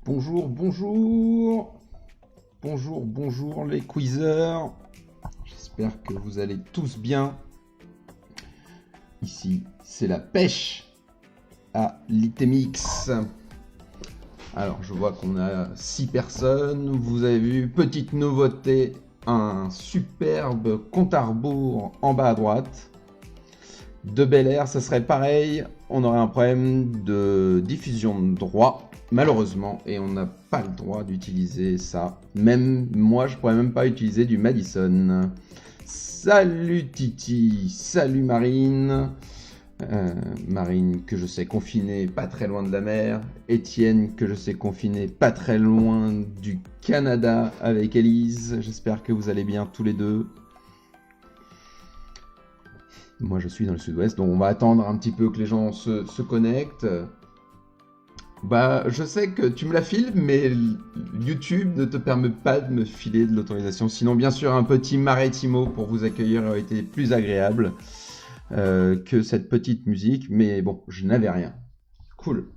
Bonjour, bonjour. Bonjour, bonjour les quizers. J'espère que vous allez tous bien. Ici, c'est la pêche à l'Itemix. Alors, je vois qu'on a 6 personnes. Vous avez vu, petite nouveauté, un superbe compte à rebours en bas à droite. De Bel Air, ça serait pareil. On aurait un problème de diffusion de droit, malheureusement, et on n'a pas le droit d'utiliser ça. Même moi, je pourrais même pas utiliser du Madison. Salut Titi, salut Marine. Marine que je sais confinée pas très loin de la mer. Étienne que je sais confiné pas très loin du Canada avec Elise. J'espère que vous allez bien tous les deux. Moi je suis dans le sud-ouest, donc on va attendre un petit peu que les gens se connectent. Bah, je sais que tu me la files, mais YouTube ne te permet pas de me filer de l'autorisation. Sinon, bien sûr, un petit Marettimo pour vous accueillir aurait été plus agréable que cette petite musique. Mais bon, je n'avais rien. Cool.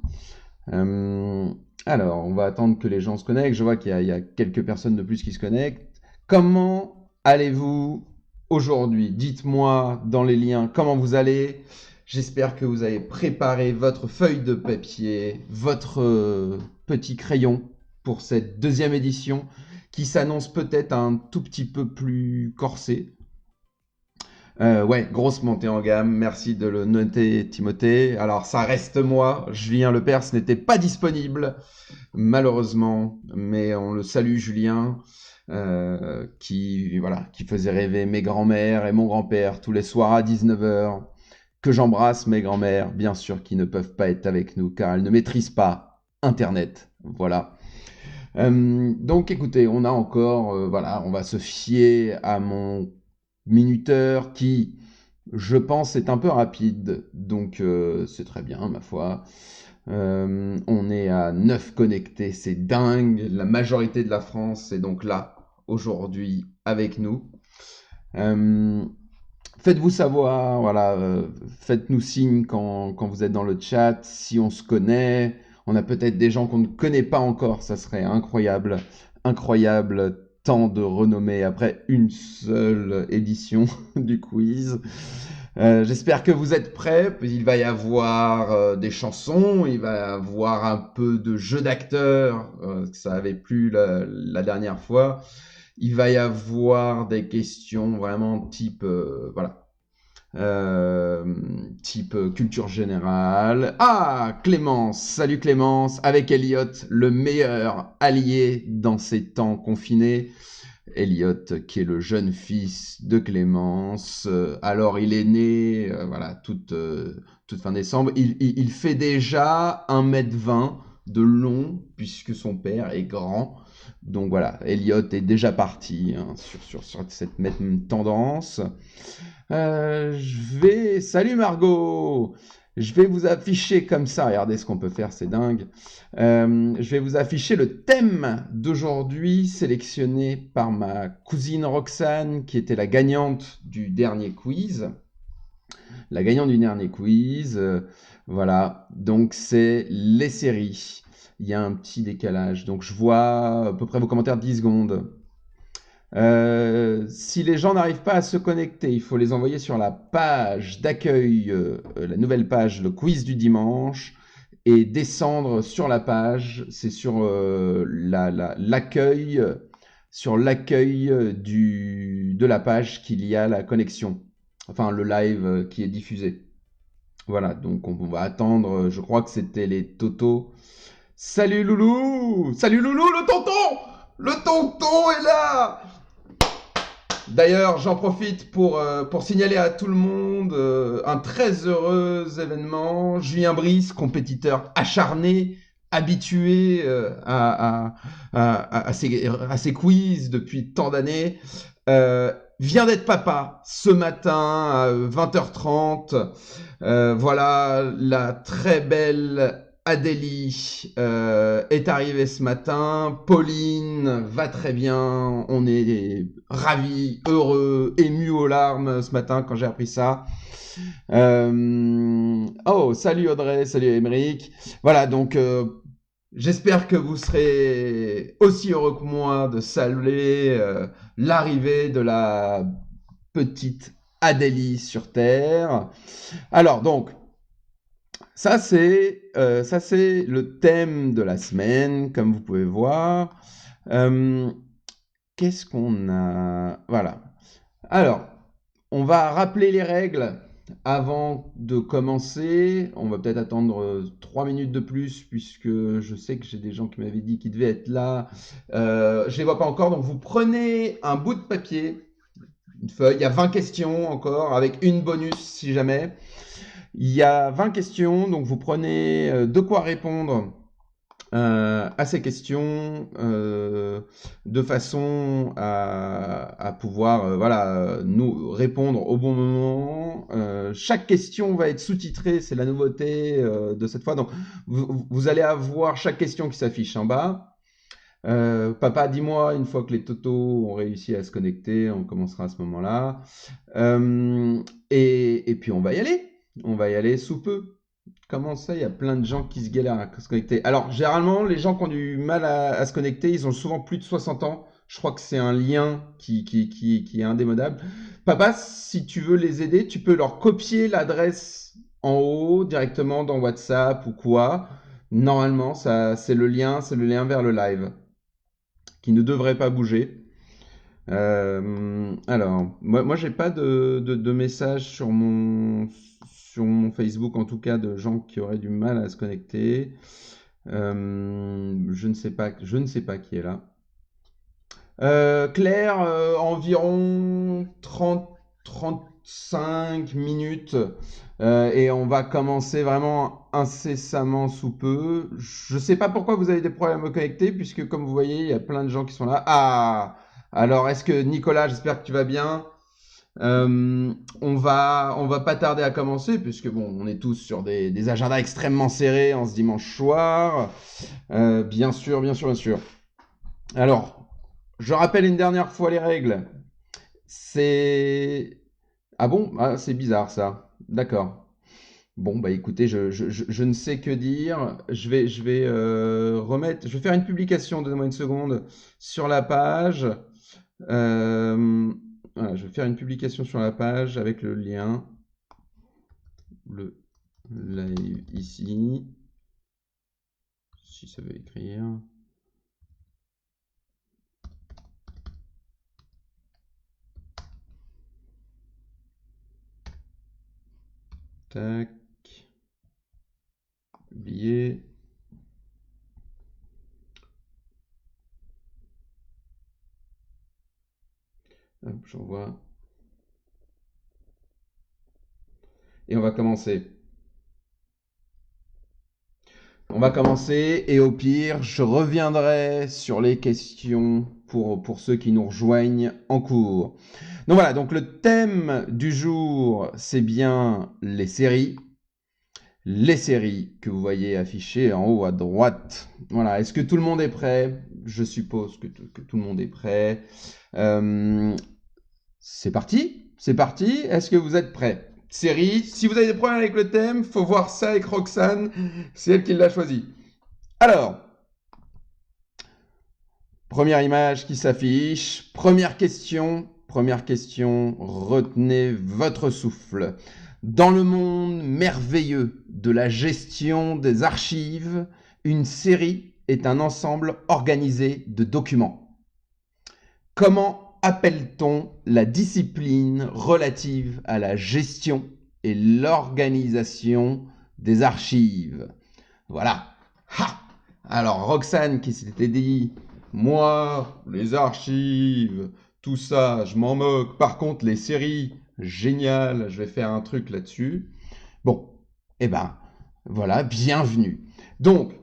Alors, on va attendre que les gens se connectent. Je vois qu'il y a quelques personnes de plus qui se connectent. Comment allez-vous aujourd'hui? Dites-moi dans les liens comment vous allez. J'espère que vous avez préparé votre feuille de papier, votre petit crayon pour cette deuxième édition qui s'annonce peut-être un tout petit peu plus corsée. Ouais, grosse montée en gamme, merci de le noter Timothée. Alors ça reste moi, Julien Lepers n'était pas disponible, malheureusement, mais on le salue Julien, qui faisait rêver mes grands-mères et mon grand-père tous les soirs à 19h. Que j'embrasse mes grands-mères, bien sûr, qui ne peuvent pas être avec nous car elles ne maîtrisent pas Internet. Voilà. Donc écoutez, on a encore, voilà, on va se fier à mon minuteur qui, je pense, est un peu rapide. Donc c'est très bien, ma foi. On est à 9 connectés, c'est dingue. La majorité de la France est donc là, aujourd'hui, avec nous. Faites-vous savoir, voilà, faites-nous signe quand vous êtes dans le chat, si on se connaît. On a peut-être des gens qu'on ne connaît pas encore, ça serait incroyable, incroyable, tant de renommée après une seule édition du quiz. J'espère que vous êtes prêts. Il va y avoir des chansons, il va y avoir un peu de jeu d'acteurs, ça avait plu la dernière fois. Il va y avoir des questions vraiment type, voilà, type culture générale. Ah, Clémence, salut Clémence, avec Elliot, le meilleur allié dans ces temps confinés. Elliot, qui est le jeune fils de Clémence. Alors, il est né, voilà, toute fin décembre. Il fait déjà 1,20 m de long, puisque son père est grand. Donc voilà, Elliot est déjà parti hein, sur cette même tendance. Salut Margot! Je vais vous afficher comme ça, regardez ce qu'on peut faire, c'est dingue. Je vais vous afficher le thème d'aujourd'hui, sélectionné par ma cousine Roxane, qui était la gagnante du dernier quiz. La gagnante du dernier quiz, voilà, donc c'est les séries. Il y a un petit décalage, donc je vois à peu près vos commentaires 10 secondes. Si les gens n'arrivent pas à se connecter, il faut les envoyer sur la page d'accueil, la nouvelle page, le quiz du dimanche, et descendre sur la page, c'est sur l'accueil, sur l'accueil de la page qu'il y a la connexion, enfin le live qui est diffusé. Voilà, donc on va attendre, je crois que c'était les totos. Salut Loulou! Salut Loulou, le tonton! Le tonton est là! D'ailleurs, j'en profite pour signaler à tout le monde un très heureux événement. Julien Brice, compétiteur acharné, habitué à ces quiz depuis tant d'années, vient d'être papa ce matin à 20h30. Voilà, la très belle Adélie est arrivée ce matin. Pauline va très bien. On est ravis, heureux, émus aux larmes ce matin quand j'ai appris ça. Oh, salut Audrey, salut Émeric. Voilà, donc J'espère que vous serez aussi heureux que moi de saluer l'arrivée de la petite Adélie sur Terre. Alors donc, ça c'est le thème de la semaine, comme vous pouvez voir. Qu'est-ce qu'on a? Voilà. Alors, on va rappeler les règles avant de commencer. On va peut-être attendre 3 minutes de plus, puisque je sais que j'ai des gens qui m'avaient dit qu'ils devaient être là. Je ne les vois pas encore, donc vous prenez un bout de papier, une feuille. Il y a 20 questions encore, avec une bonus si jamais. Il y a 20 questions, donc vous prenez de quoi répondre à ces questions de façon à pouvoir voilà, nous répondre au bon moment. Chaque question va être sous-titrée, c'est la nouveauté de cette fois. Donc vous allez avoir chaque question qui s'affiche en bas. Papa, dis-moi, une fois que les totos ont réussi à se connecter, on commencera à ce moment-là. Et puis on va y aller. On va y aller sous peu. Comment ça, il y a plein de gens qui se galèrent à se connecter? Alors, généralement, les gens qui ont du mal à se connecter, ils ont souvent plus de 60 ans. Je crois que c'est un lien qui est indémodable. Papa, si tu veux les aider, tu peux leur copier l'adresse en haut directement dans WhatsApp ou quoi. Normalement, ça, c'est le lien vers le live qui ne devrait pas bouger. Alors, moi j'ai pas de message sur mon Facebook, en tout cas, de gens qui auraient du mal à se connecter. Je ne sais pas qui est là. Claire, environ 35 minutes et on va commencer vraiment incessamment sous peu. Je sais pas pourquoi vous avez des problèmes à me connecter, puisque comme vous voyez, il y a plein de gens qui sont là. Ah! Alors, est-ce que Nicolas, j'espère que tu vas bien. On va pas tarder à commencer, puisque bon, on est tous sur des agendas extrêmement serrés en ce dimanche soir. Bien sûr, bien sûr, bien sûr. Alors, je rappelle une dernière fois les règles. C'est... Ah bon? Ah, c'est bizarre ça. D'accord. Bon, bah écoutez, je ne sais que dire. Je vais remettre... Je vais faire une publication, donnez-moi une seconde, sur la page. Voilà, je vais faire une publication sur la page avec le lien. Le live ici. Si ça veut écrire. Tac. Publier. Hop, j'envoie. Et on va commencer. On va commencer et au pire, je reviendrai sur les questions pour ceux qui nous rejoignent en cours. Donc voilà, donc le thème du jour, c'est bien les séries. Les séries que vous voyez affichées en haut à droite. Voilà, est-ce que tout le monde est prêt? Je suppose que tout le monde est prêt. C'est parti? C'est parti? Est-ce que vous êtes prêts? Série, si vous avez des problèmes avec le thème, faut voir ça avec Roxane, c'est elle qui l'a choisi. Alors, première image qui s'affiche, première question, retenez votre souffle. Dans le monde merveilleux de la gestion des archives, une série est un ensemble organisé de documents. Comment appelle-t-on la discipline relative à la gestion et l'organisation des archives? Voilà. Ha! Alors Roxane qui s'était dit, moi, les archives, tout ça, je m'en moque. Par contre, les séries, génial, je vais faire un truc là-dessus. Bon, eh ben, voilà, bienvenue. Donc,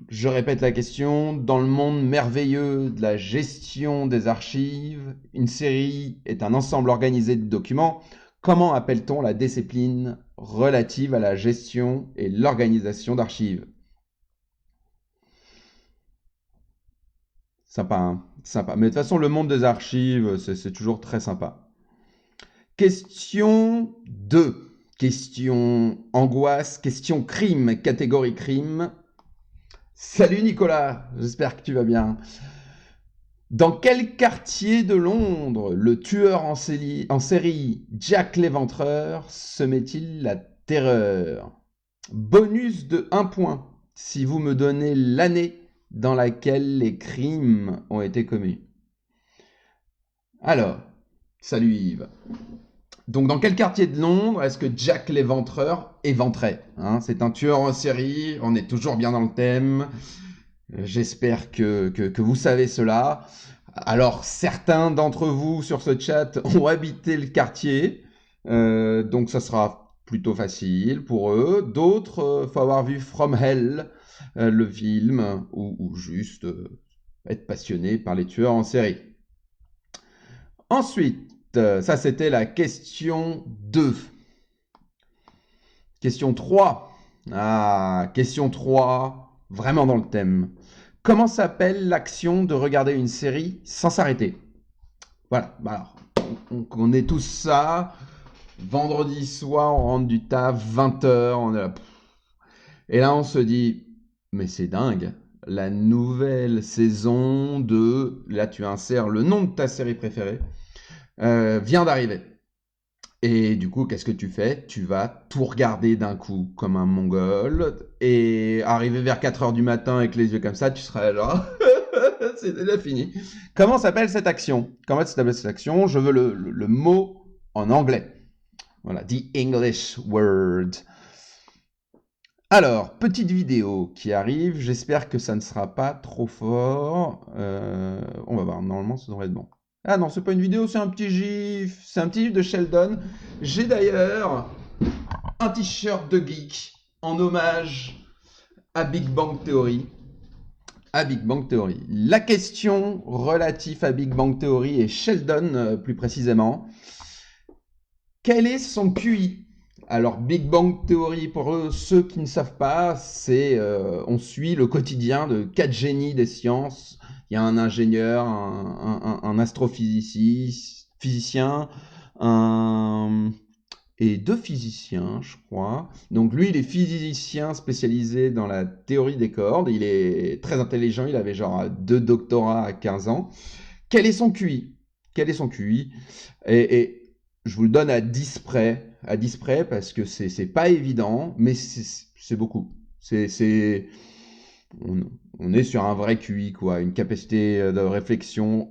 je répète la question. Dans le monde merveilleux de la gestion des archives, une série est un ensemble organisé de documents. Comment appelle-t-on la discipline relative à la gestion et l'organisation d'archives? Sympa, hein? Sympa. Mais de toute façon, le monde des archives, c'est toujours très sympa. Question 2. Question angoisse, question crime, catégorie crime. Salut Nicolas, j'espère que tu vas bien. Dans quel quartier de Londres le tueur en série Jack l'Éventreur se met-il la terreur? Bonus de 1 point si vous me donnez l'année dans laquelle les crimes ont été commis. Alors, salut Yves. Donc, dans quel quartier de Londres est-ce que Jack l'Éventreur éventrait, hein? C'est un tueur en série, on est toujours bien dans le thème. J'espère que vous savez cela. Alors, certains d'entre vous sur ce chat ont habité le quartier, donc ça sera plutôt facile pour eux. D'autres, faut avoir vu From Hell, le film, ou juste être passionné par les tueurs en série. Ensuite, ça c'était la question 2. Question 3. Ah, question 3, vraiment dans le thème. Comment s'appelle l'action de regarder une série sans s'arrêter? Voilà, alors, on connaît tous ça. Vendredi soir, on rentre du taf, 20h, on est là. Et là, on se dit, mais c'est dingue, la nouvelle saison de... Là, tu insères le nom de ta série préférée, vient d'arriver. Et du coup, qu'est-ce que tu fais? Tu vas tout regarder d'un coup, comme un mongol, et arrivé vers 4h du matin avec les yeux comme ça, tu seras là, c'est déjà fini. Comment s'appelle cette action? Comment s'appelle cette action? Je veux le mot en anglais. Voilà, the English word. Alors, petite vidéo qui arrive, j'espère que ça ne sera pas trop fort. On va voir, normalement ça devrait être bon. Ah non, c'est pas une vidéo, c'est un petit gif. C'est un petit gif de Sheldon. J'ai d'ailleurs un t-shirt de geek en hommage à Big Bang Theory. À Big Bang Theory. La question relative à Big Bang Theory et Sheldon plus précisément. Quel est son QI? Alors, Big Bang Theory, pour ceux qui ne savent pas, c'est on suit le quotidien de 4 génies des sciences. Il y a un ingénieur, un astrophysicien, et 2 physiciens, je crois. Donc lui, il est physicien spécialisé dans la théorie des cordes. Il est très intelligent, il avait genre 2 doctorats à 15 ans. Quel est son QI? Quel est son QI? Et je vous le donne à 10 près parce que c'est pas évident, mais c'est beaucoup. On est sur un vrai QI, quoi, une capacité de réflexion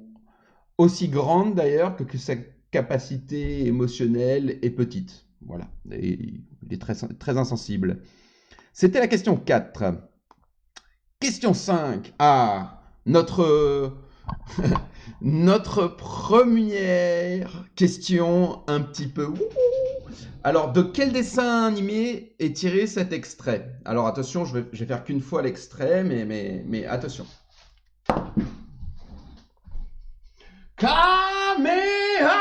aussi grande d'ailleurs que sa capacité émotionnelle est petite. Voilà, et il est très, très insensible. C'était la question 4. Question 5. Ah, notre première question un petit peu... Alors, de quel dessin animé est tiré cet extrait? Alors, attention, je vais faire qu'une fois l'extrait, mais attention. Kamehameha!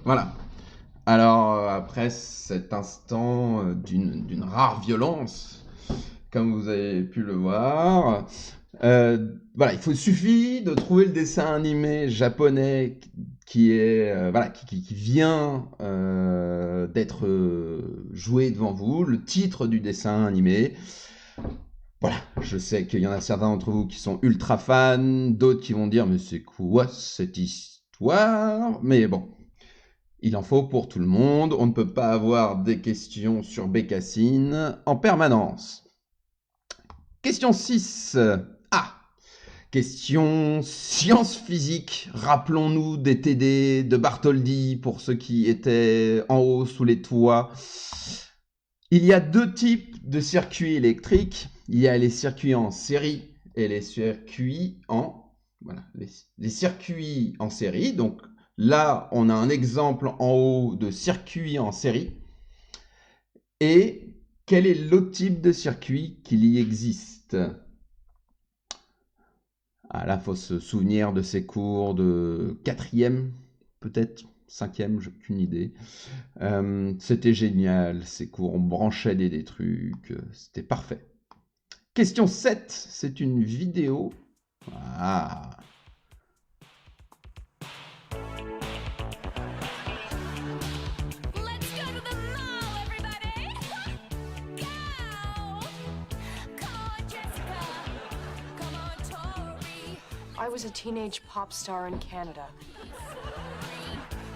Voilà. Alors, après cet instant d'une rare violence, comme vous avez pu le voir, voilà, il suffit de trouver le dessin animé japonais qui est voilà, qui vient d'être joué devant vous, le titre du dessin animé. Voilà, je sais qu'il y en a certains d'entre vous qui sont ultra fans, d'autres qui vont dire mais c'est quoi cette histoire? Mais bon, il en faut pour tout le monde, on ne peut pas avoir des questions sur Bécassine en permanence. Question 6. Ah, question science physique. Rappelons-nous des TD de Bartholdi pour ceux qui étaient en haut sous les toits. Il y a 2 types de circuits électriques. Il y a les circuits en série et les circuits en... Voilà, les circuits en série. Donc là, on a un exemple en haut de circuit en série. Et quel est l'autre type de circuit qu'il y existe? Ah là, il faut se souvenir de ces cours de 4e, peut-être 5e, j'ai aucune idée. C'était génial, ces cours, on branchait des trucs, c'était parfait. Question 7, c'est une vidéo. Ah. I was a teenage pop star in Canada.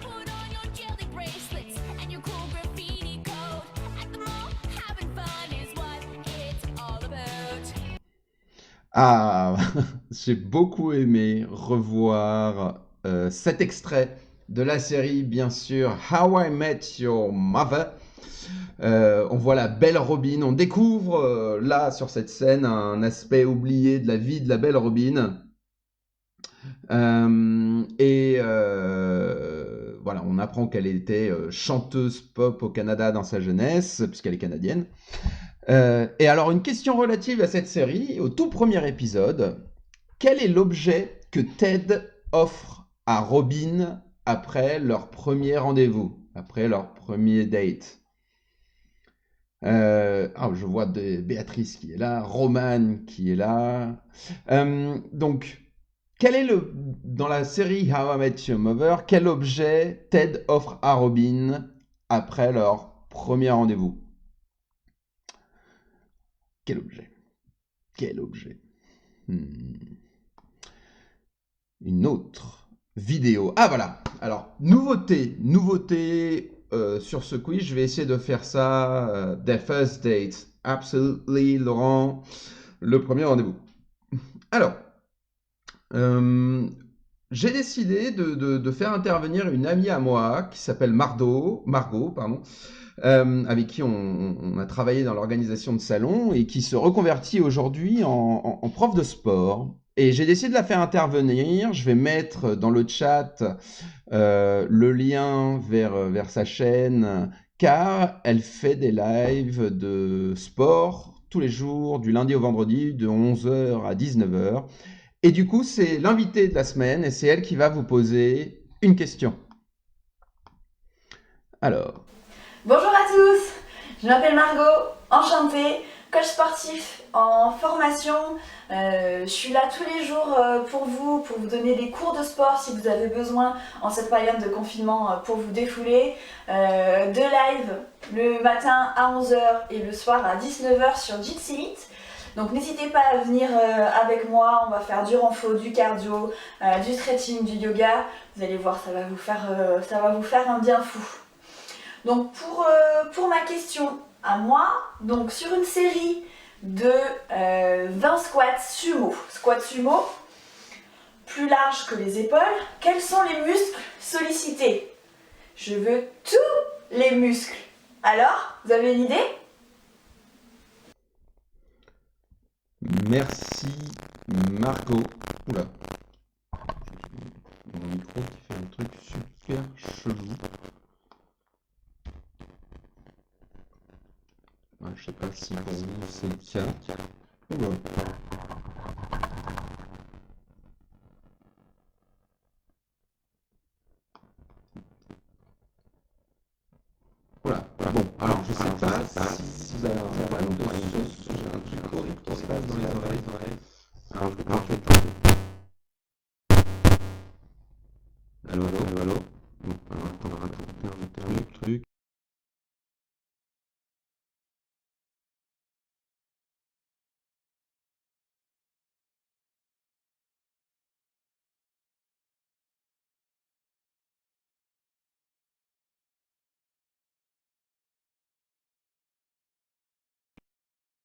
Put on your jelly bracelets and your cool graffiti coat. At the mall, having fun is what it's all about. Ah, j'ai beaucoup aimé revoir cet extrait de la série, bien sûr, How I Met Your Mother. On voit la belle Robin, on découvre là sur cette scène un aspect oublié de la vie de la belle Robin. Voilà, on apprend qu'elle était chanteuse pop au Canada dans sa jeunesse, puisqu'elle est canadienne. Et alors, une question relative à cette série, au tout premier épisode, quel est l'objet que Ted offre à Robin après leur premier rendez-vous, après leur premier date? Je vois Béatrice qui est là, Romane qui est là. Donc, quel est dans la série How I Met Your Mother, quel objet Ted offre à Robin après leur premier rendez-vous? Quel objet? Quel objet? Une autre vidéo. Ah voilà. Alors, nouveauté sur ce quiz. Je vais essayer de faire ça. The first date. Absolutely, Laurent. Le premier rendez-vous. Alors, j'ai décidé de faire intervenir une amie à moi qui s'appelle Margot, pardon, avec qui on a travaillé dans l'organisation de salons et qui se reconvertit aujourd'hui en prof de sport. Et j'ai décidé de la faire intervenir. Je vais mettre dans le chat le lien vers sa chaîne, car elle fait des lives de sport tous les jours, du lundi au vendredi, de 11h à 19h. Et du coup, c'est l'invitée de la semaine et c'est elle qui va vous poser une question. Alors. Bonjour à tous, je m'appelle Margot, enchantée, coach sportif en formation. Je suis là tous les jours pour vous donner des cours de sport si vous avez besoin en cette période de confinement pour vous défouler. De live le matin à 11h et le soir à 19h sur Jitsi Meet. Donc n'hésitez pas à venir avec moi, on va faire du renfo, du cardio, du stretching, du yoga. Vous allez voir, ça va vous faire un bien fou. Donc pour ma question à moi, donc sur une série de 20 squats sumo, plus large que les épaules, quels sont les muscles sollicités? Je veux tous les muscles. Alors, vous avez une idée? Merci Margot. Oula. Mon micro qui fait un truc super chelou. Je sais pas si pour vous c'est le cas. Oula. Voilà. Bon, alors je sais pas si vous avez un problème de son, j'ai un truc horrible qui se passe dans les oreilles. Alors je vais pas faire. Allô. Bon, alors attends, un truc.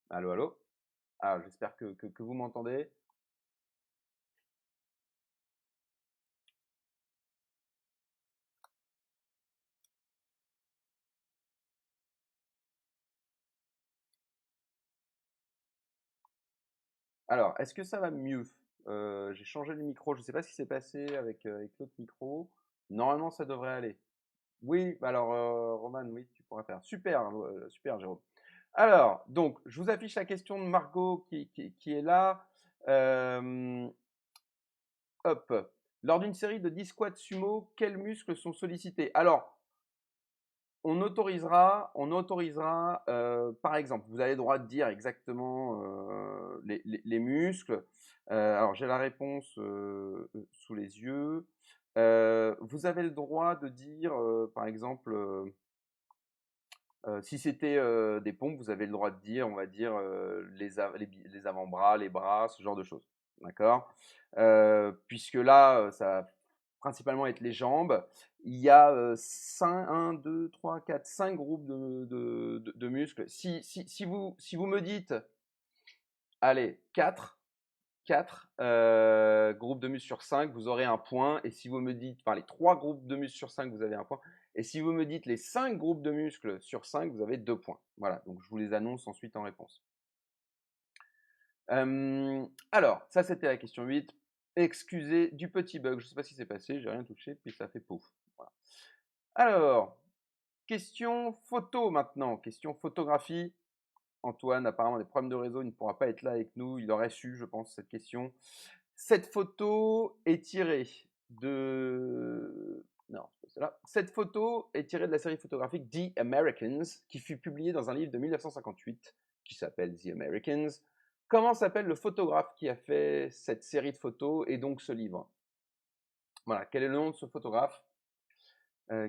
Allô. Ah, j'espère que vous m'entendez. Alors, est-ce que ça va mieux? J'ai changé le micro, je ne sais pas ce qui s'est passé avec l'autre micro. Normalement, ça devrait aller. Oui, alors, Roman, oui, tu pourras faire. Super, super, Jérôme. Alors, donc, je vous affiche la question de Margot qui est là. Hop. Lors d'une série de 10 squats sumo, quels muscles sont sollicités? Alors, on autorisera, par exemple, vous avez le droit de dire exactement les muscles. Alors, j'ai la réponse sous les yeux. Vous avez le droit de dire, par exemple, si c'était des pompes, vous avez le droit de dire, on va dire, les avant-bras, les bras, ce genre de choses. d'accord? Puisque là, ça va principalement être les jambes. Il y a 1, 2, 3, 4, 5 groupes de muscles. Si vous me dites, allez, 4 groupes de muscles sur 5, vous aurez un point. Et si vous me dites, enfin, les 3 groupes de muscles sur 5, vous avez un point. Et si vous me dites les 5 groupes de muscles sur 5, vous avez 2 points. Voilà, donc je vous les annonce ensuite en réponse. Alors, ça c'était la question 8. Excusez du petit bug, je ne sais pas si c'est passé, j'ai rien touché, puis ça fait pouf. Voilà. Alors, question photo maintenant, question photographie. Antoine, apparemment, des problèmes de réseau, il ne pourra pas être là avec nous. Il aurait su, je pense, cette question. Cette photo est tirée de... Non, c'est pas celle-là. Cette photo est tirée de la série photographique The Americans, qui fut publiée dans un livre de 1958, qui s'appelle The Americans. Comment s'appelle le photographe qui a fait cette série de photos et donc ce livre? Voilà, quel est le nom de ce photographe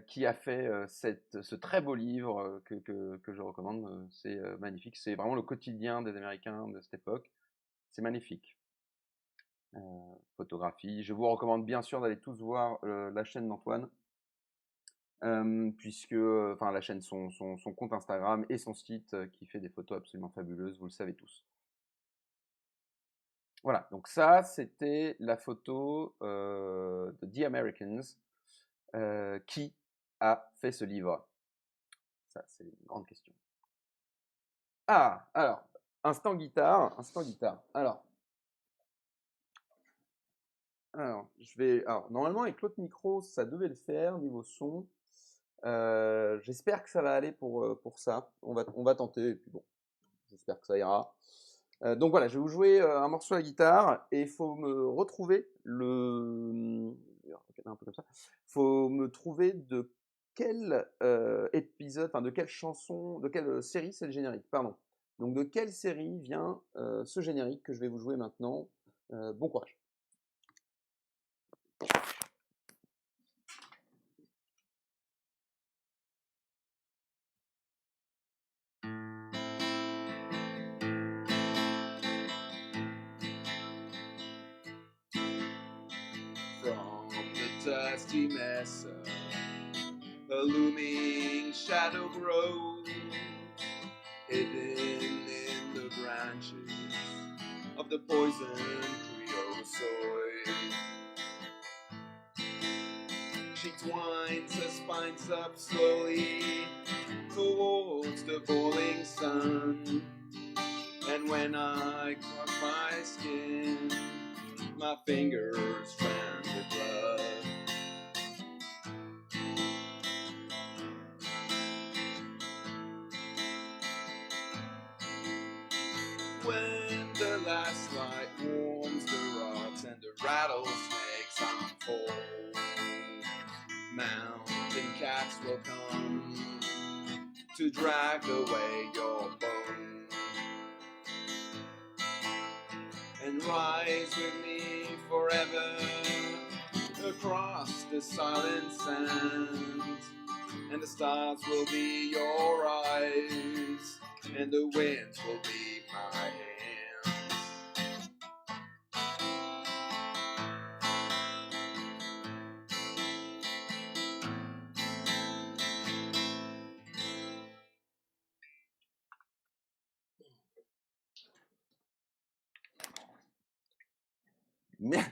qui a fait ce très beau livre que je recommande. C'est magnifique, c'est vraiment le quotidien des Américains de cette époque. C'est magnifique. Photographie. Je vous recommande bien sûr d'aller tous voir la chaîne d'Antoine, puisque, enfin la chaîne, son compte Instagram et son site qui fait des photos absolument fabuleuses, vous le savez tous. Voilà, donc ça c'était la photo de The Americans qui a fait ce livre. Ça c'est une grande question. Ah, alors, instant guitare. Alors, normalement avec l'autre micro, ça devait le faire niveau son. J'espère que ça va aller pour ça. On va tenter, et puis bon, j'espère que ça ira. Donc voilà, je vais vous jouer un morceau à la guitare et il faut me retrouver un peu comme ça. Faut me trouver de quel épisode, enfin de quelle chanson, de quelle série c'est le générique, pardon. Donc de quelle série vient ce générique que je vais vous jouer maintenant. Bon courage. From the dusty mesa, a looming shadow grows, hidden in the branches of the poison creosote. She twines her spines up slowly towards the boiling sun, and when I cross my skin, my fingers drown with blood. When the last light warms the rocks and the rattlesnakes unfold, mountain cats will come to drag away your bones, and rise with me forever across the silent sands, and the stars will be your eyes, and the winds will be my hands.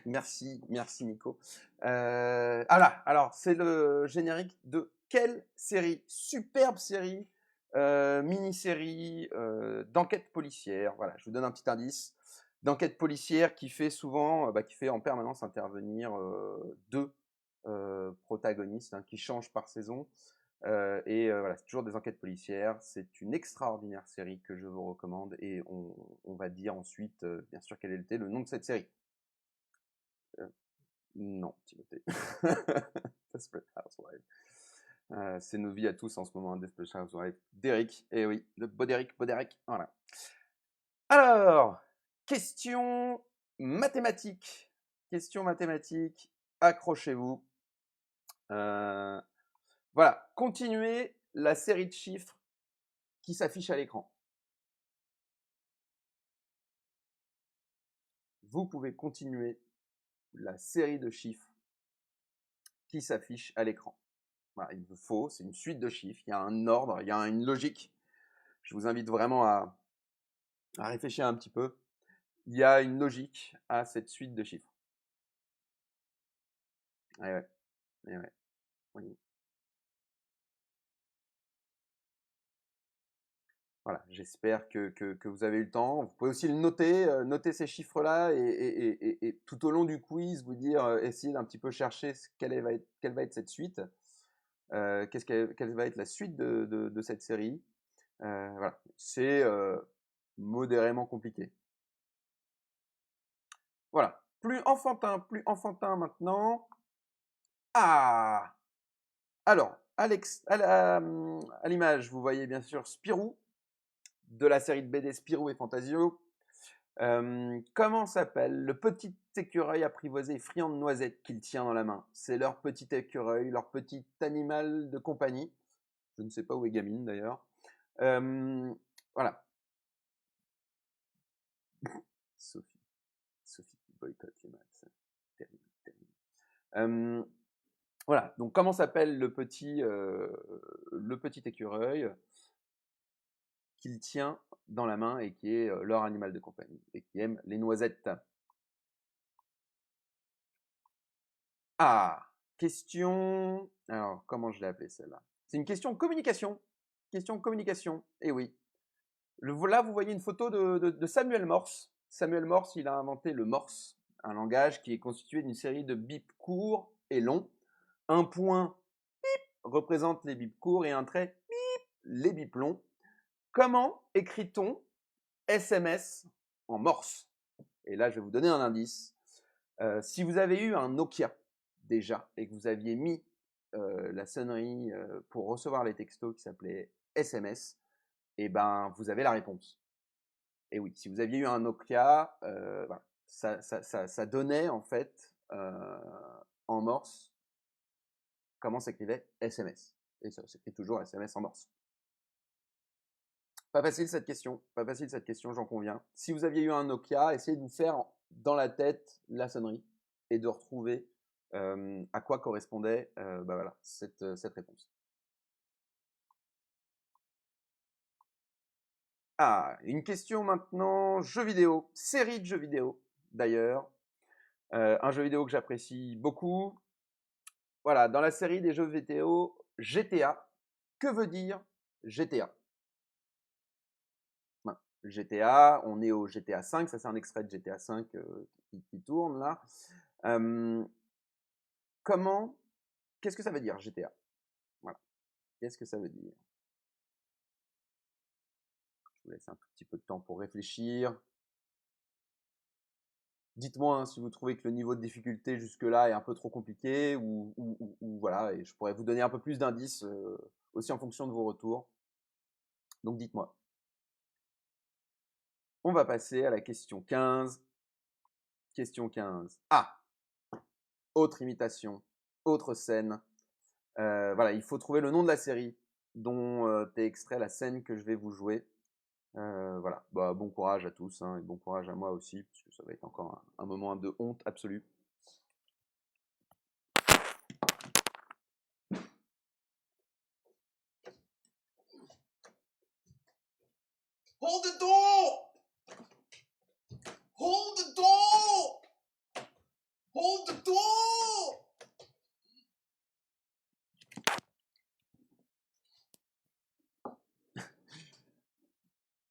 Merci Nico. Alors c'est le générique de quelle série? Superbe série, mini-série d'enquête policière. Voilà, je vous donne un petit indice. D'enquête policière qui fait souvent, qui fait en permanence intervenir deux protagonistes qui changent par saison. Voilà, c'est toujours des enquêtes policières. C'est une extraordinaire série que je vous recommande et on va dire ensuite, bien sûr, quel était le nom de cette série. Non, Timothée. Desperate Housewives. C'est nos vies à tous en ce moment, Desperate Housewives. Derek, eh oui, le beau Derek, voilà. Alors, question mathématique. Accrochez-vous. Voilà, continuez la série de chiffres qui s'affiche à l'écran. vous pouvez continuer la série de chiffres qui s'affiche à l'écran. Voilà, il vous faut, c'est une suite de chiffres, il y a un ordre, il y a une logique. Je vous invite vraiment à réfléchir un petit peu. Il y a une logique à cette suite de chiffres. Eh ouais, eh ouais, oui. Voilà, j'espère que vous avez eu le temps. Vous pouvez aussi le noter, noter ces chiffres-là et tout au long du quiz, vous dire, essayer d'un petit peu chercher quelle va être cette suite, quelle va être la suite de cette série. Voilà, c'est modérément compliqué. Voilà, plus enfantin maintenant. Ah! Alors, à l'image, vous voyez bien sûr Spirou, de la série de BD Spirou et Fantasio. Comment s'appelle le petit écureuil apprivoisé et friand de noisettes qu'il tient dans la main? C'est leur petit écureuil, leur petit animal de compagnie. Je ne sais pas où est Gamine d'ailleurs. Voilà. Sophie qui boycotte les maths. Terrible, terrible. Voilà, donc comment s'appelle le petit écureuil qu'il tient dans la main et qui est leur animal de compagnie et qui aime les noisettes? Ah, question. Alors, comment je l'ai appelée celle-là? C'est une question communication. Question communication. Eh oui. Là, vous voyez une photo de Samuel Morse. Samuel Morse, il a inventé le Morse, un langage qui est constitué d'une série de bips courts et longs. Un point bip représente les bips courts et un trait bip les bips longs. Comment écrit-on SMS en Morse? Et là, je vais vous donner un indice. Si vous avez eu un Nokia déjà et que vous aviez mis la sonnerie pour recevoir les textos qui s'appelait SMS, et ben vous avez la réponse. Et oui, si vous aviez eu un Nokia, voilà, ça donnait en fait en Morse comment s'écrivait SMS. Et ça s'écrit toujours SMS en Morse. Pas facile cette question, j'en conviens. Si vous aviez eu un Nokia, essayez de vous faire dans la tête la sonnerie et de retrouver à quoi correspondait voilà, cette réponse. Ah, une question maintenant, jeux vidéo, série de jeux vidéo d'ailleurs. Un jeu vidéo que j'apprécie beaucoup. Voilà, dans la série des jeux vidéo GTA, que veut dire GTA? GTA, on est au GTA 5, ça c'est un extrait de GTA 5 qui tourne là. Qu'est-ce que ça veut dire GTA? Voilà, qu'est-ce que ça veut dire? Je vous laisse un tout petit peu de temps pour réfléchir. Dites-moi hein, si vous trouvez que le niveau de difficulté jusque-là est un peu trop compliqué ou voilà, et je pourrais vous donner un peu plus d'indices aussi en fonction de vos retours. Donc dites-moi. On va passer à la question 15. Question 15. Ah! Autre imitation, autre scène. Voilà, il faut trouver le nom de la série dont est extrait la scène que je vais vous jouer. Voilà, bah, bon courage à tous hein, et bon courage à moi aussi, parce que ça va être encore un moment de honte absolue. Hold the door! Hold the door! Hold the door!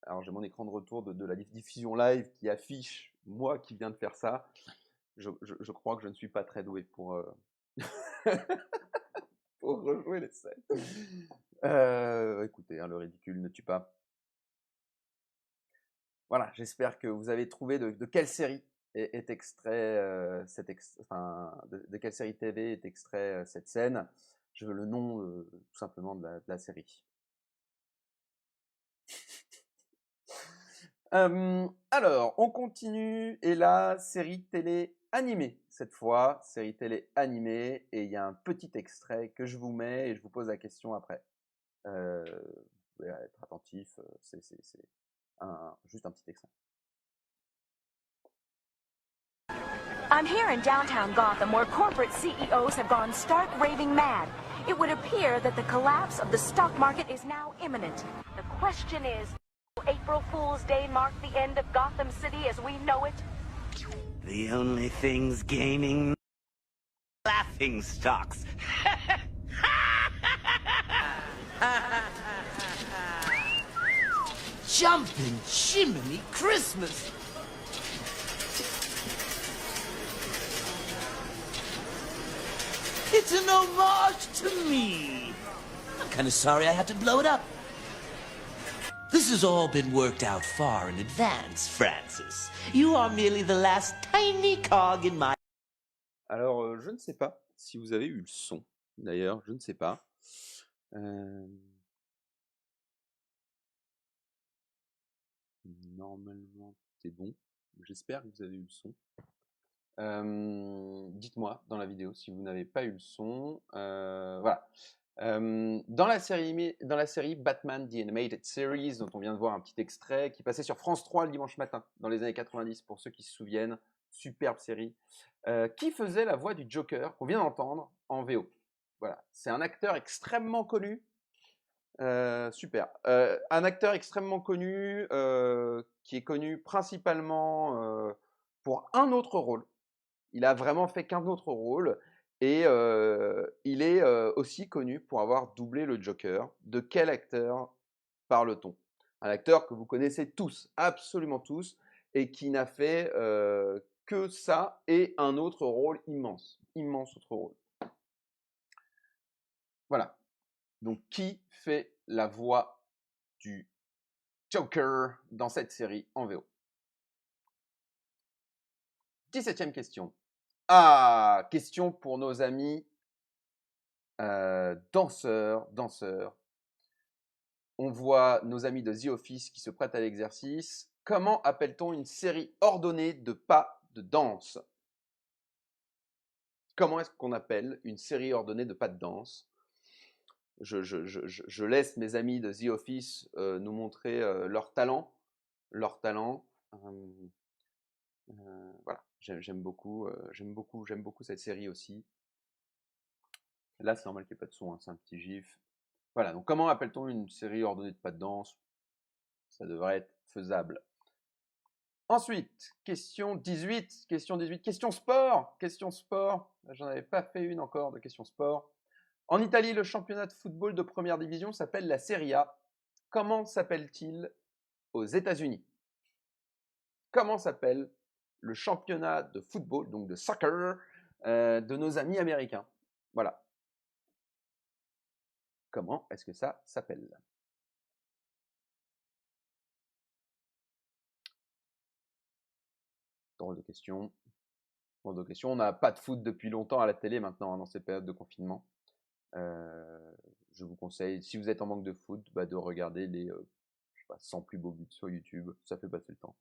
Alors j'ai mon écran de retour de la diffusion live qui affiche moi qui viens de faire ça. Je crois que je ne suis pas très doué pour, pour rejouer les scènes. Écoutez, hein, le ridicule ne tue pas. Voilà, j'espère que vous avez trouvé de quelle série est extrait de quelle série TV est extrait cette scène. Je veux le nom tout simplement de la série. Alors, on continue et là, série télé animée cette fois, série télé animée et il y a un petit extrait que je vous mets et je vous pose la question après. Vous pouvez être attentif, c'est juste un petit extrait. I'm here in downtown Gotham where corporate CEOs have gone stark raving mad. It would appear that the collapse of the stock market is now imminent. The question is, will April Fool's Day mark the end of Gotham City as we know it? The only things gaining laughing stocks. Jumping Jiminy Christmas! It's an homage to me. I'm kind of sorry I had to blow it up. This has all been worked out far in advance, Francis. You are merely the last tiny cog in my... Alors, je ne sais pas si vous avez eu le son. D'ailleurs, je ne sais pas. Normalement, c'est bon. J'espère que vous avez eu le son. Dites-moi dans la vidéo si vous n'avez pas eu le son. Voilà. Dans la série Batman The Animated Series, dont on vient de voir un petit extrait, qui passait sur France 3 le dimanche matin, dans les années 90, pour ceux qui se souviennent, superbe série, qui faisait la voix du Joker, qu'on vient d'entendre, en VO. Voilà, c'est un acteur extrêmement connu, super. Un acteur extrêmement connu, qui est connu principalement pour un autre rôle. Il a vraiment fait qu'un autre rôle. Et il est aussi connu pour avoir doublé le Joker. De quel acteur parle-t-on? Un acteur que vous connaissez tous, absolument tous, et qui n'a fait que ça et un autre rôle immense. Immense autre rôle. Voilà. Donc, qui fait la voix du Joker dans cette série en VO? 17e question. Ah, question pour nos amis danseurs. On voit nos amis de The Office qui se prêtent à l'exercice. Comment appelle-t-on une série ordonnée de pas de danse? Comment est-ce qu'on appelle une série ordonnée de pas de danse? Je laisse mes amis de The Office nous montrer leur talent. Voilà, j'aime beaucoup cette série aussi. Là, c'est normal qu'il n'y ait pas de son, hein, c'est un petit gif. Voilà, donc comment appelle-t-on une série ordonnée de pas de danse? Ça devrait être faisable. Ensuite, question 18. Question sport. J'en avais pas fait une encore de question sport. En Italie, le championnat de football de première division s'appelle la Serie A. Comment s'appelle-t-il aux États-Unis? Comment s'appelle le championnat de football, donc de soccer, de nos amis américains? Voilà. Comment est-ce que ça s'appelle? Drôle de question. On n'a pas de foot depuis longtemps à la télé maintenant, hein, dans ces périodes de confinement. Je vous conseille, si vous êtes en manque de foot, de regarder les je sais pas, 100 plus beaux buts sur YouTube. Ça fait passer le temps.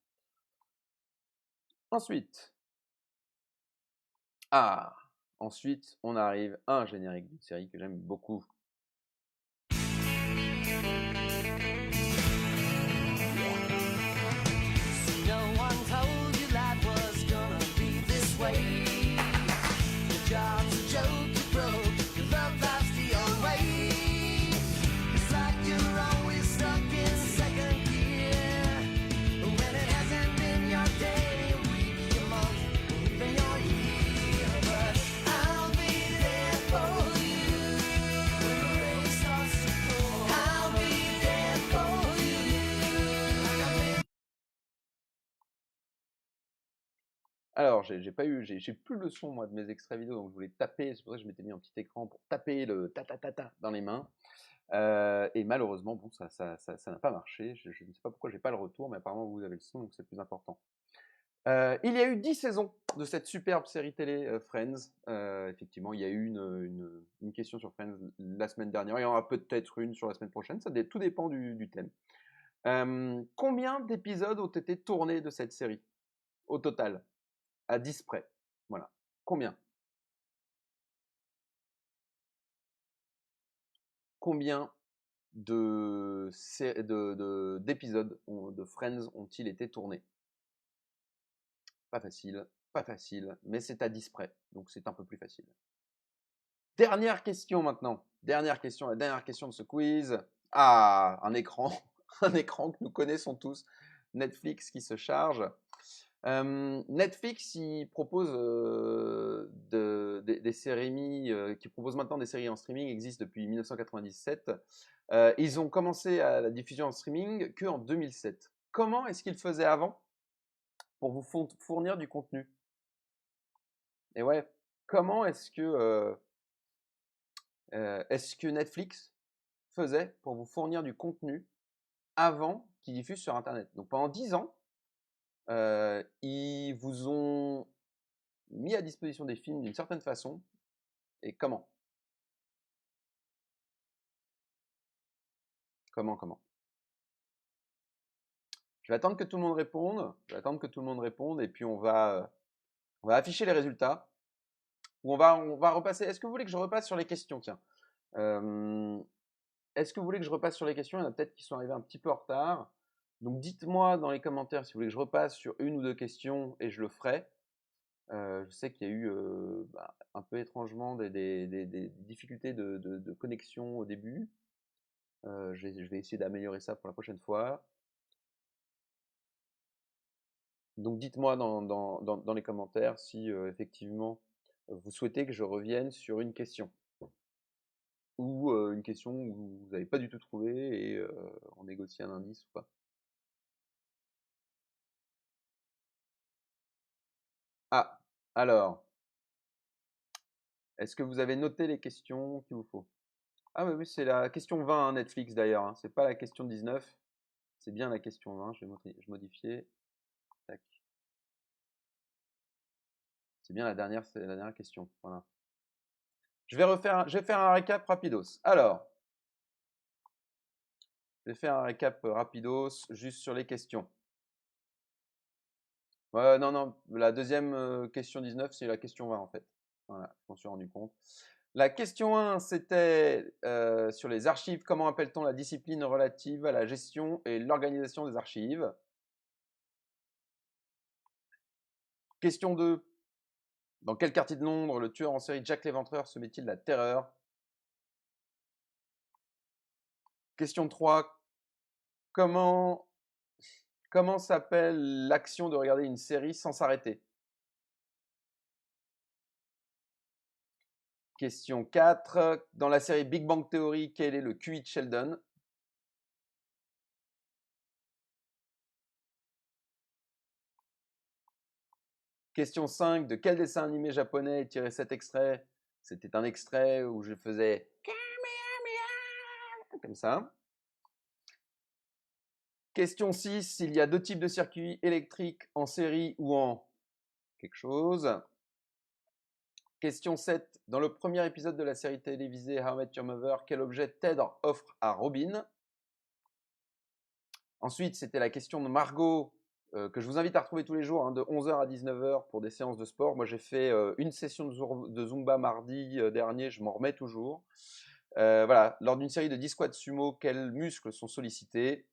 Ensuite, on arrive à un générique d'une série que j'aime beaucoup. Alors, j'ai plus le son moi de mes extraits vidéo, donc je voulais taper, c'est pour ça que je m'étais mis un petit écran pour taper le ta dans les mains. Et malheureusement, bon, ça n'a pas marché. Je ne sais pas pourquoi j'ai pas le retour, mais apparemment vous avez le son, donc c'est plus important. Il y a eu 10 saisons de cette superbe série télé Friends. Effectivement, il y a eu une question sur Friends la semaine dernière. Il y en aura peut-être une sur la semaine prochaine. Tout dépend du thème. Combien d'épisodes ont été tournés de cette série au total? À 10 près. Voilà. Combien? Combien d'épisodes de Friends ont-ils été tournés? Pas facile. Pas facile, mais c'est à 10 près, donc c'est un peu plus facile. Dernière question maintenant. Dernière question, la dernière question de ce quiz. Ah, un écran. Un écran que nous connaissons tous. Netflix qui se charge. Netflix, il propose des séries, qui propose maintenant des séries en streaming, existent depuis 1997. Ils ont commencé à la diffusion en streaming qu'en 2007. Comment est-ce qu'ils faisaient avant pour vous fournir du contenu? Et ouais, comment est-ce que Netflix faisait pour vous fournir du contenu avant qu'ils diffusent sur Internet? Donc pendant 10 ans, ils vous ont mis à disposition des films d'une certaine façon. Et comment? Comment? Je vais attendre que tout le monde réponde. Je vais attendre que tout le monde réponde et puis on va afficher les résultats. Ou on va repasser. Est-ce que vous voulez que je repasse sur les questions? Tiens. Est-ce que vous voulez que je repasse sur les questions? Il y en a peut-être qui sont arrivés un petit peu en retard. Donc dites-moi dans les commentaires si vous voulez que je repasse sur une ou deux questions et je le ferai. Je sais qu'il y a eu un peu étrangement des difficultés de connexion au début. Je vais essayer d'améliorer ça pour la prochaine fois. Donc dites-moi dans les commentaires si effectivement vous souhaitez que je revienne sur une question. Ou une question où vous n'avez pas du tout trouvé et on négocie un indice ou pas. Ah, alors, est-ce que vous avez noté les questions qu'il vous faut? Ah oui, c'est la question 20 Netflix d'ailleurs, hein. C'est pas la question 19, c'est bien la question 20, je vais modifier. Tac. C'est bien c'est la dernière question. Voilà. Je vais faire un récap rapidos. Alors, je vais faire un récap rapidos juste sur les questions. Non, la deuxième question 19, c'est la question 20 en fait. Voilà, je m'en suis rendu compte. La question 1, c'était sur les archives. Comment appelle-t-on la discipline relative à la gestion et l'organisation des archives? Question 2. Dans quel quartier de Londres le tueur en série Jack l'Éventreur se met-il la terreur? Question 3. Comment s'appelle l'action de regarder une série sans s'arrêter? Question 4. Dans la série Big Bang Theory, quel est le QI de Sheldon? Question 5. De quel dessin animé japonais est tiré cet extrait? C'était un extrait où je faisais comme ça. Question 6. Il y a deux types de circuits électriques en série ou en quelque chose. Question 7. Dans le premier épisode de la série télévisée How I Met Your Mother, quel objet Ted offre à Robin? Ensuite, c'était la question de Margot, que je vous invite à retrouver tous les jours, hein, de 11h à 19h pour des séances de sport. Moi, j'ai fait une session de Zumba mardi dernier, je m'en remets toujours. Voilà, lors d'une série de 10 squats sumo, quels muscles sont sollicités?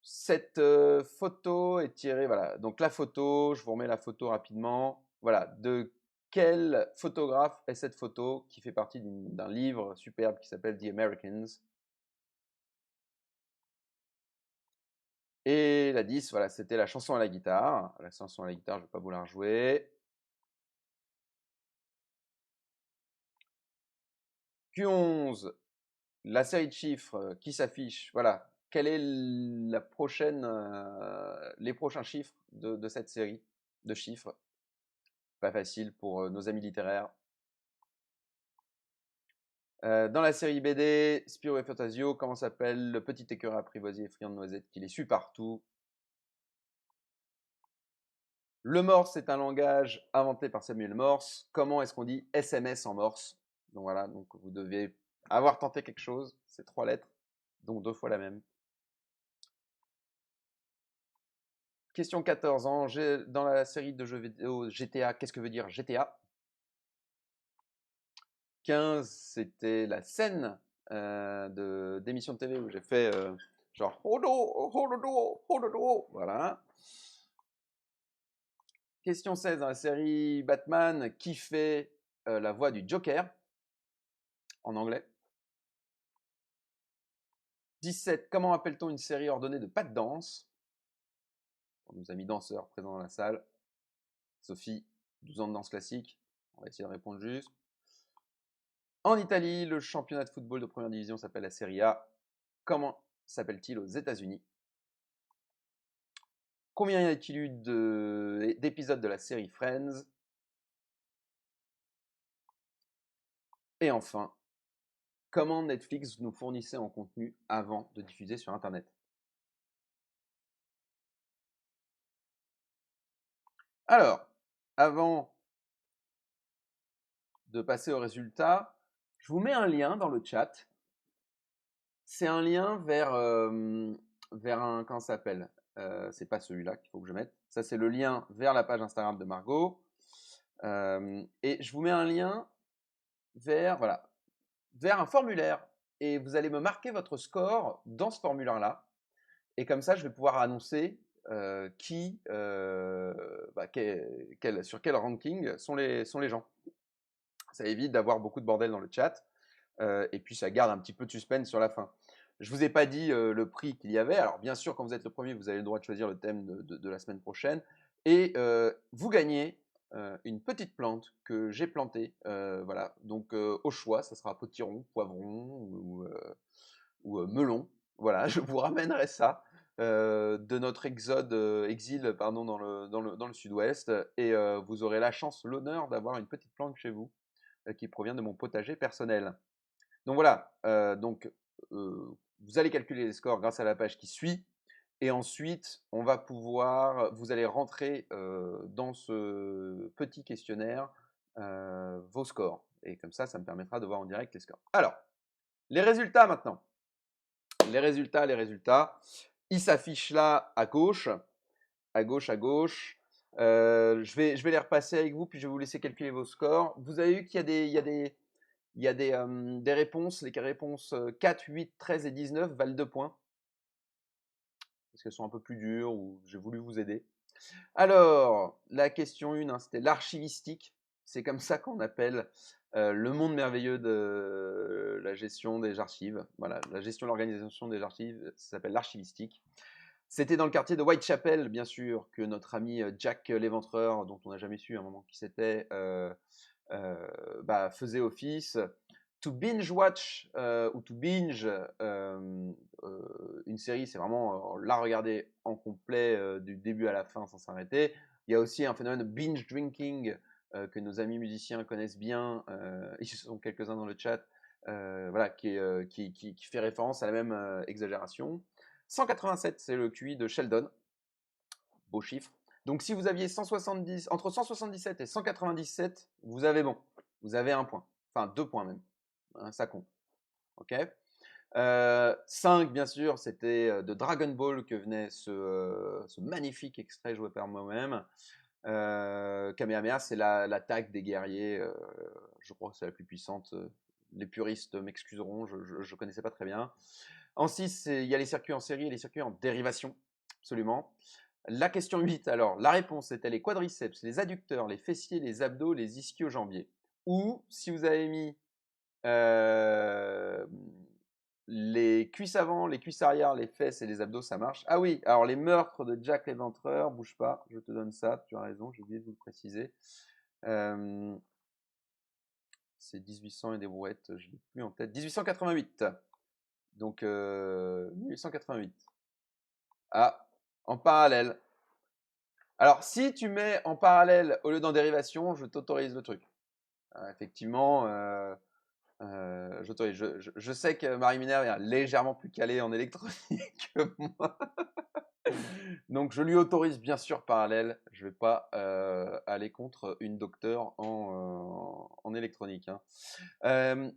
Cette photo est tirée, voilà, donc la photo, je vous remets la photo rapidement. Voilà, de quel photographe est cette photo qui fait partie d'un livre superbe qui s'appelle The Americans? Et la 10, voilà, c'était la chanson à la guitare. La chanson à la guitare, je ne vais pas vous la rejouer. Q11, la série de chiffres qui s'affiche. Voilà, quelle est les prochains chiffres de cette série de chiffres? Pas facile pour nos amis littéraires. Dans la série BD, Spirou et Fantasio, comment s'appelle le petit écureuil apprivoisé et friand de noisettes qui les suit partout? Le Morse, c'est un langage inventé par Samuel Morse. Comment est-ce qu'on dit SMS en Morse? Donc voilà, donc vous devez avoir tenté quelque chose. C'est 3 lettres, donc 2 fois la même. Question 14 ans. Dans la série de jeux vidéo GTA, qu'est-ce que veut dire GTA? 15, c'était la scène d'émission de TV où j'ai fait Genre, Hododo. Voilà. Question 16. Dans la série Batman, qui fait la voix du Joker en anglais? 17. Comment appelle-t-on une série ordonnée de pas de danse? Pour nos amis danseurs présents dans la salle. Sophie, 12 ans de danse classique. On va essayer de répondre juste. En Italie, le championnat de football de première division s'appelle la Serie A. Comment s'appelle-t-il aux États-Unis? Combien y a-t-il eu d'épisodes de la série Friends? Et enfin, comment Netflix nous fournissait en contenu avant de diffuser sur Internet? Alors, avant de passer aux résultats, je vous mets un lien dans le chat. C'est un lien vers un... Comment ça s'appelle? C'est pas celui-là qu'il faut que je mette. Ça, c'est le lien vers la page Instagram de Margot. Et je vous mets un lien vers un formulaire. Et vous allez me marquer votre score dans ce formulaire-là. Et comme ça, je vais pouvoir annoncer sur quel ranking sont les gens. Ça évite d'avoir beaucoup de bordel dans le chat. Et puis, ça garde un petit peu de suspense sur la fin. Je ne vous ai pas dit le prix qu'il y avait. Alors, bien sûr, quand vous êtes le premier, vous avez le droit de choisir le thème de la semaine prochaine. Et vous gagnez une petite plante que j'ai plantée. Voilà. Donc, au choix, ça sera potiron, poivron ou melon. Voilà, je vous ramènerai ça de notre exil dans le sud-ouest. Et vous aurez la chance, l'honneur d'avoir une petite plante chez vous qui provient de mon potager personnel. Donc voilà, vous allez calculer les scores grâce à la page qui suit. Et ensuite, vous allez rentrer dans ce petit questionnaire vos scores. Et comme ça me permettra de voir en direct les scores. Alors, les résultats maintenant. Les résultats. Ils s'affichent là à gauche. À gauche. Je vais les repasser avec vous, puis je vais vous laisser calculer vos scores. Vous avez vu qu'il y a des réponses. Les réponses 4, 8, 13 et 19 valent 2 points. Parce qu'elles sont un peu plus dures ou j'ai voulu vous aider. Alors, la question 1, c'était l'archivistique. C'est comme ça qu'on appelle le monde merveilleux de la gestion des archives. Voilà, la gestion de l'organisation des archives, ça s'appelle l'archivistique. C'était dans le quartier de Whitechapel, bien sûr, que notre ami Jack l'Éventreur, dont on n'a jamais su à un moment qui c'était, faisait office. To binge watch ou to binge une série, c'est vraiment la regarder en complet du début à la fin sans s'arrêter. Il y a aussi un phénomène binge drinking que nos amis musiciens connaissent bien. Ils sont quelques-uns dans le chat. Qui fait référence à la même exagération. 187, c'est le QI de Sheldon. Beau chiffre. Donc si vous aviez entre 177 et 197, vous avez bon. Vous avez 1 point. Enfin 2 points même. Hein, ça compte. Ok. 5, bien sûr, c'était de Dragon Ball que venait ce magnifique extrait joué par moi-même. Kamehameha, c'est l'attaque des guerriers. Je crois que c'est la plus puissante. Les puristes m'excuseront, je ne connaissais pas très bien. En 6, il y a les circuits en série et les circuits en dérivation. Absolument. La question 8, alors, la réponse était les quadriceps, les adducteurs, les fessiers, les abdos, les ischio-jambiers. Ou, si vous avez mis les cuisses avant, les cuisses arrière, les fesses et les abdos, ça marche. Ah oui, alors les meurtres de Jack l'Éventreur, bouge pas, je te donne ça, tu as raison, j'ai oublié de vous le préciser. C'est 1800 et des brouettes, je ne l'ai plus en tête. 1888. Donc 1888. Ah, en parallèle. Alors, si tu mets en parallèle au lieu d'en dérivation, je t'autorise le truc. Effectivement, j'autorise. Je sais que Marie Minerve est légèrement plus calée en électronique que moi. Donc, je lui autorise bien sûr parallèle. Je ne vais pas aller contre une docteure en électronique. Hein.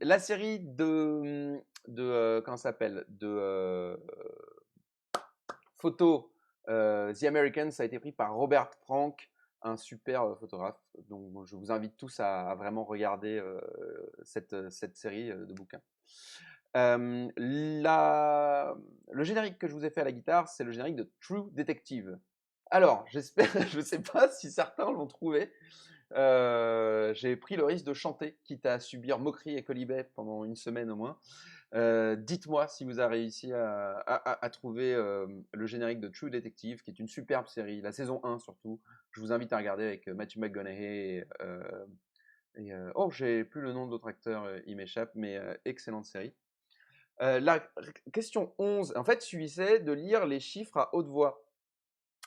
La série comment ça s'appelle de photos The Americans, ça a été pris par Robert Frank, un super photographe. Donc je vous invite tous à vraiment regarder cette série de bouquins. Le générique que je vous ai fait à la guitare, c'est le générique de True Detective. Alors, j'espère, je ne sais pas si certains l'ont trouvé. J'ai pris le risque de chanter, quitte à subir moquerie et colibet pendant une semaine au moins. Dites-moi si vous avez réussi à trouver le générique de True Detective, qui est une superbe série, la saison 1 surtout. Je vous invite à regarder avec Matthew McConaughey. Oh, j'ai plus le nom de l'autre acteur, il m'échappe, mais excellente série. La question 11, en fait, suffisait de lire les chiffres à haute voix.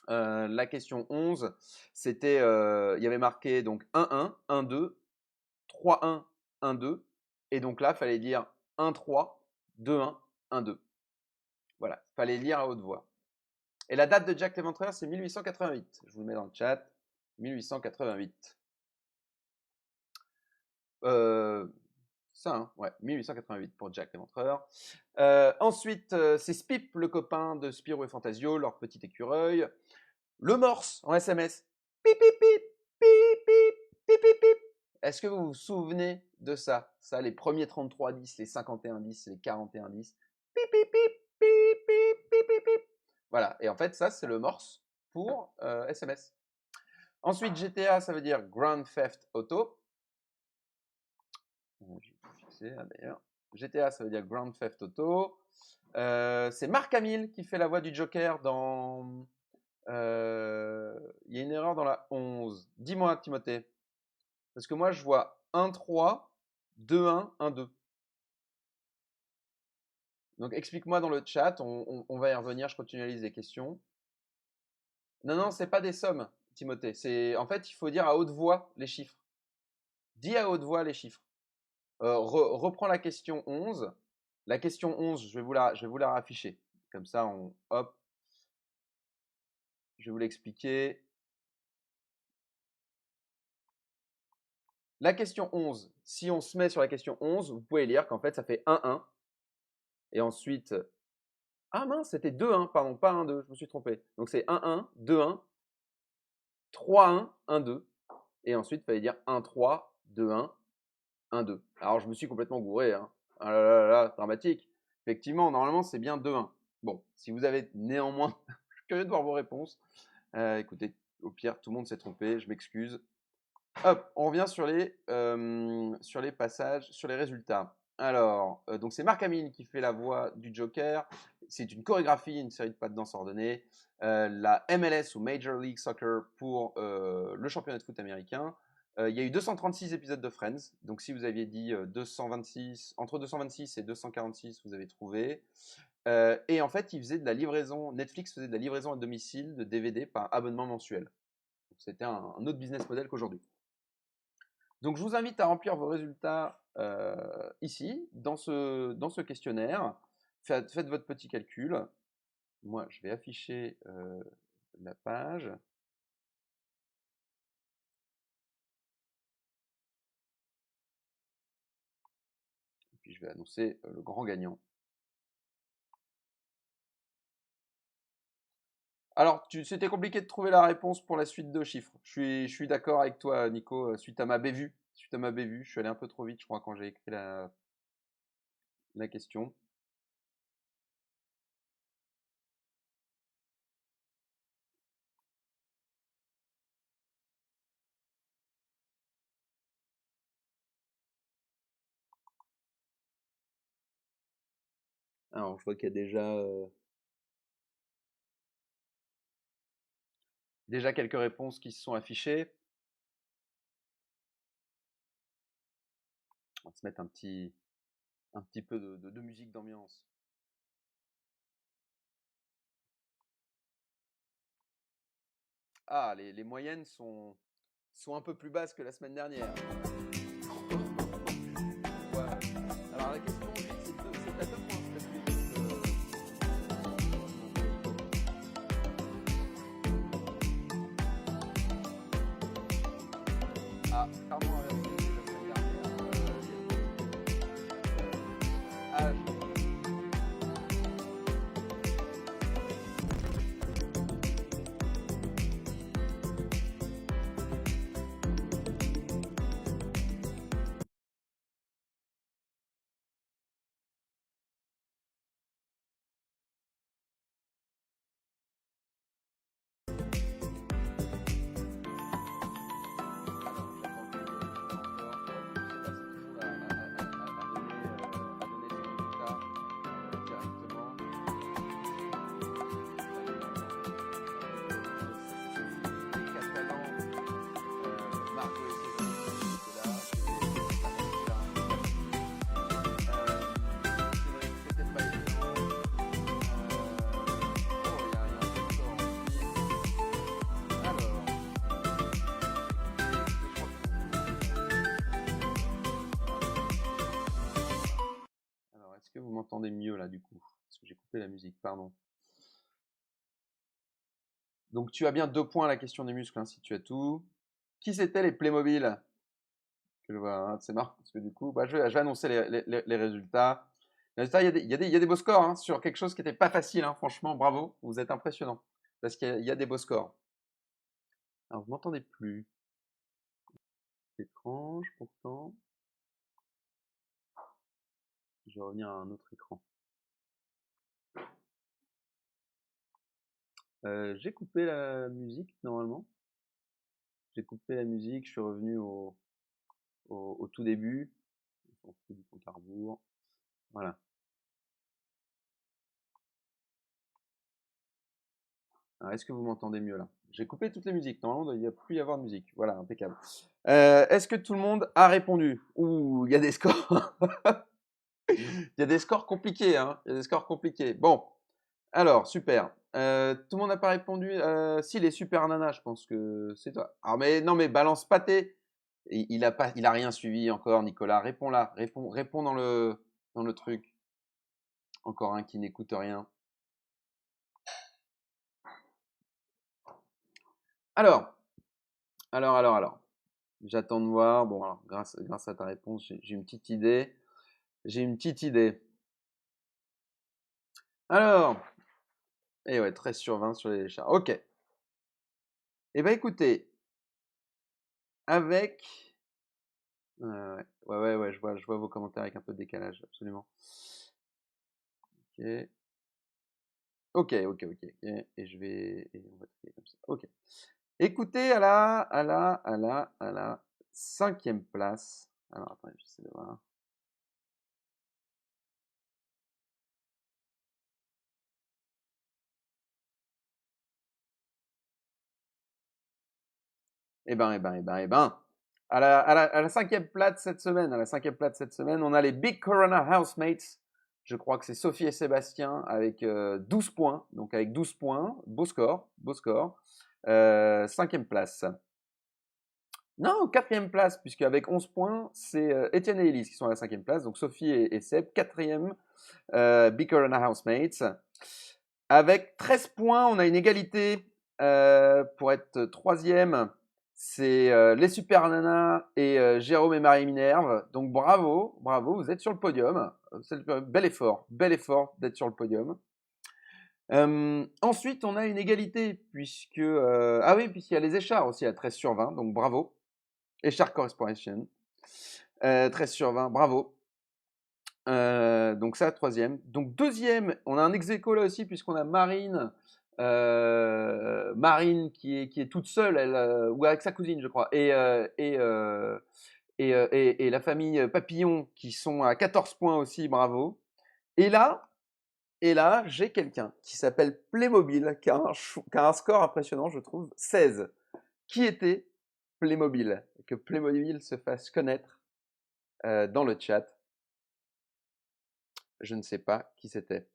La question 11, c'était, il y avait marqué donc 1-1, 1-2, 3-1, 1-2, et donc là, il fallait dire 1-3, 2-1, 1-2. Voilà, il fallait lire à haute voix. Et la date de Jack l'Éventreur, c'est 1888. Je vous le mets dans le chat, 1888. Ça, hein, ouais, 1888 pour Jack l'Éventreur. Ensuite, c'est Spip, le copain de Spirou et Fantasio, leur petit écureuil. Le morse en SMS. Pip, pip, pip, pip, pip, pip, pip, pip. Est-ce que vous vous souvenez de ça? Ça, les premiers 3310, les 5110, les 4110. Pip, pip, pip, pip, pip, pip, pip, pip. Voilà, et en fait, ça, c'est le morse pour SMS. Ensuite, GTA, ça veut dire Grand Theft Auto. Je vais fixer là d'ailleurs. GTA, ça veut dire Grand Theft Auto. C'est Marc Hamill qui fait la voix du Joker dans. Il y a une erreur dans la 11. Dis-moi, Timothée. Parce que moi, je vois 1-3, 2-1, 1-2. Donc, explique-moi dans le chat. On va y revenir. Je continue à lire les questions. Non, c'est pas des sommes, Timothée. En fait, il faut dire à haute voix les chiffres. Dis à haute voix les chiffres. Reprends la question 11. La question 11, je vais vous la rafficher. Comme ça, hop. Je vais vous l'expliquer. La question 11, si on se met sur la question 11, vous pouvez lire qu'en fait, ça fait 1-1. Et ensuite, ah mince, c'était 2-1, pardon, pas 1-2, je me suis trompé. Donc c'est 1-1, 2-1, 3-1, 1-2. Et ensuite, il fallait dire 1-3, 2-1, 1-2. Alors, je me suis complètement gouré. Hein. Ah là là là, dramatique. Effectivement, normalement, c'est bien 2-1. Bon, si vous avez néanmoins, je suis curieux de voir vos réponses. Écoutez, au pire, tout le monde s'est trompé, je m'excuse. Hop, on revient sur les passages, sur les résultats. Alors, donc c'est Marc Hamill qui fait la voix du Joker. C'est une chorégraphie, une série de pas de danse ordonnée. La MLS ou Major League Soccer pour le championnat de foot américain. Il y a eu 236 épisodes de Friends. Donc si vous aviez dit 226, entre 226 et 246, vous avez trouvé. Et en fait, Netflix faisait de la livraison à domicile de DVD par abonnement mensuel. C'était un autre business model qu'aujourd'hui. Donc, je vous invite à remplir vos résultats ici, dans ce questionnaire. Faites votre petit calcul. Moi, je vais afficher la page. Et puis, je vais annoncer le grand gagnant. Alors, c'était compliqué de trouver la réponse pour la suite de chiffres. Je suis d'accord avec toi, Nico, suite à ma bévue. Je suis allé un peu trop vite, je crois, quand j'ai écrit la question. Alors, je vois qu'il y a déjà quelques réponses qui se sont affichées. On va se mettre un petit peu de musique d'ambiance. Ah, les moyennes sont un peu plus basses que la semaine dernière. Voilà. Alors la question, c'est à 2 points. Ah, pardon. vous m'entendez mieux là du coup? Parce que j'ai coupé la musique, pardon. Donc tu as bien 2 points à la question des muscles, hein, si tu as tout. Qui c'était les Playmobil? Que je vois, hein, c'est marrant, parce que du coup, bah, je vais annoncer les résultats. Les résultats, il y a des beaux scores hein, sur quelque chose qui n'était pas facile, hein, franchement, bravo, vous êtes impressionnant. Parce qu'il y a des beaux scores. Alors, vous m'entendez plus. C'est étrange, pourtant. Je vais revenir à un autre écran. J'ai coupé la musique, normalement. J'ai coupé la musique, je suis revenu au tout début. On s'en fout du compte à rebours. Voilà. Alors, est-ce que vous m'entendez mieux là? J'ai coupé toutes les musiques. Normalement, il n'y a plus y avoir de musique. Voilà, impeccable. Est-ce que tout le monde a répondu? Ouh, il y a des scores. Il y a des scores compliqués, hein. Il y a des scores compliqués. Bon, alors, super. Tout le monde n'a pas répondu. Si, les super nanas, je pense que c'est toi. Ah, mais non, mais balance pâté. Il a rien suivi encore, Nicolas. Réponds là. Réponds dans le truc. Encore un qui n'écoute rien. Alors. J'attends de voir. Bon, alors, grâce à ta réponse, j'ai une petite idée. J'ai une petite idée. Alors, et ouais, 13 sur 20 sur les chats. Ok. Eh ben, écoutez, avec. Ouais, je vois vos commentaires avec un peu de décalage, absolument. Ok. Ok. Et je vais. Et on va trier comme ça. Ok. Écoutez, à la 5e place. Alors, attendez, j'essaie de voir. Eh ben. À la 5e place cette semaine, on a les Big Corona Housemates. Je crois que c'est Sophie et Sébastien avec 12 points. Donc avec 12 points, beau score. 5e place. Non, 4e place, puisque avec 11 points, c'est Étienne et Élise qui sont à la 5e place. Donc Sophie et Seb, 4e, Big Corona Housemates. Avec 13 points, on a une égalité pour être 3e. C'est les Super Nanas et Jérôme et Marie Minerve. Donc bravo, vous êtes sur le podium. Bel effort d'être sur le podium. Ensuite, on a une égalité, puisque... ah oui, puisqu'il y a les échards aussi à 13 sur 20, donc bravo. Échard Corporation. 13 sur 20, bravo. Donc ça, 3e. Donc 2e, on a un ex-aequo là aussi, puisqu'on a Marine qui est toute seule, elle, ou avec sa cousine, je crois, et la famille Papillon qui sont à 14 points aussi, bravo. Et là j'ai quelqu'un qui s'appelle Playmobil, qui a un score impressionnant, je trouve, 16. Qui était Playmobil? Que Playmobil se fasse connaître dans le chat. Je ne sais pas qui c'était.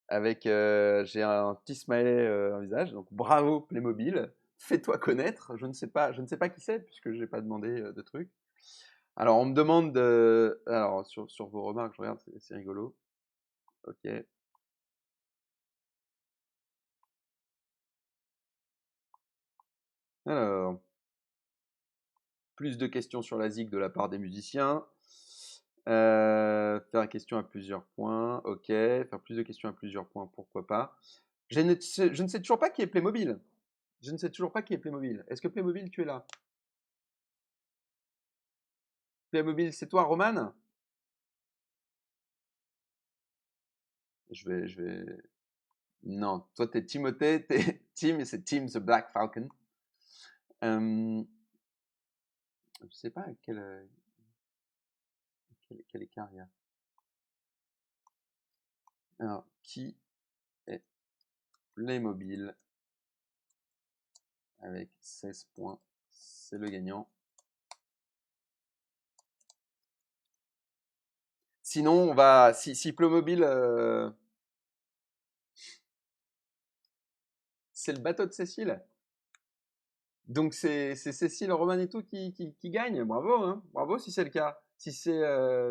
Avec, j'ai un petit smiley en visage, donc bravo Playmobil, fais-toi connaître. Je ne sais pas qui c'est puisque je n'ai pas demandé de trucs. Alors on me demande alors sur vos remarques, je regarde, c'est rigolo. Ok. Alors, plus de questions sur la ZIC de la part des musiciens. Faire une question à plusieurs points, ok. Faire plus de questions à plusieurs points, pourquoi pas. Je ne sais toujours pas qui est Playmobil. Est-ce que Playmobil, tu es là? Playmobil, c'est toi, Roman? Je vais. Non, toi, t'es Timothée, t'es Tim, et c'est Tim the Black Falcon. Je sais pas quel écart il y a. Alors, qui est Playmobil avec 16 points? C'est le gagnant. Sinon, on va. Si Playmobil. C'est le bateau de Cécile. Donc c'est Cécile, Roman et tout qui gagne. Bravo, hein. Bravo si c'est le cas. Si c'est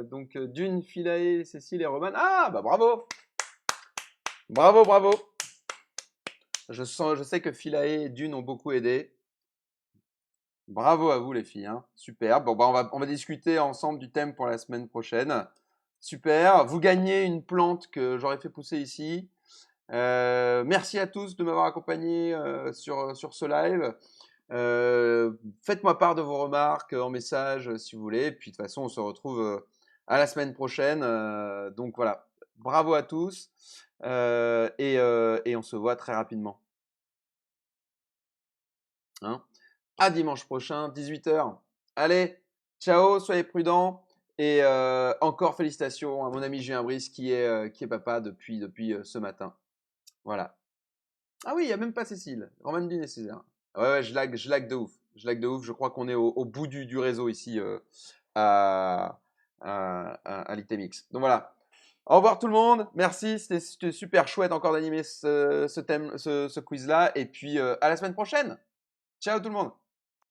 donc Dune, Philae, Cécile et Roman. Ah, bah bravo! Bravo, bravo! Je sais que Philae et Dune ont beaucoup aidé. Bravo à vous les filles, hein. Super. Bon, bah, on va discuter ensemble du thème pour la semaine prochaine. Super. Vous gagnez une plante que j'aurais fait pousser ici. Merci à tous de m'avoir accompagné sur ce live. Faites-moi part de vos remarques en message si vous voulez. Puis de toute façon, on se retrouve à la semaine prochaine. Donc voilà. Bravo à tous. Et on se voit très rapidement. Hein? À dimanche prochain, 18h. Allez, ciao, soyez prudents. Et encore félicitations à mon ami Julien Brice qui est papa depuis ce matin. Voilà. Ah oui, il n'y a même pas Cécile. Roman Dune et Césaire. Ouais, je lag de ouf. Je crois qu'on est au bout du réseau ici à l'ITMX. Donc voilà. Au revoir tout le monde. Merci. C'était super chouette encore d'animer ce thème, ce quiz-là. Et puis à la semaine prochaine. Ciao tout le monde.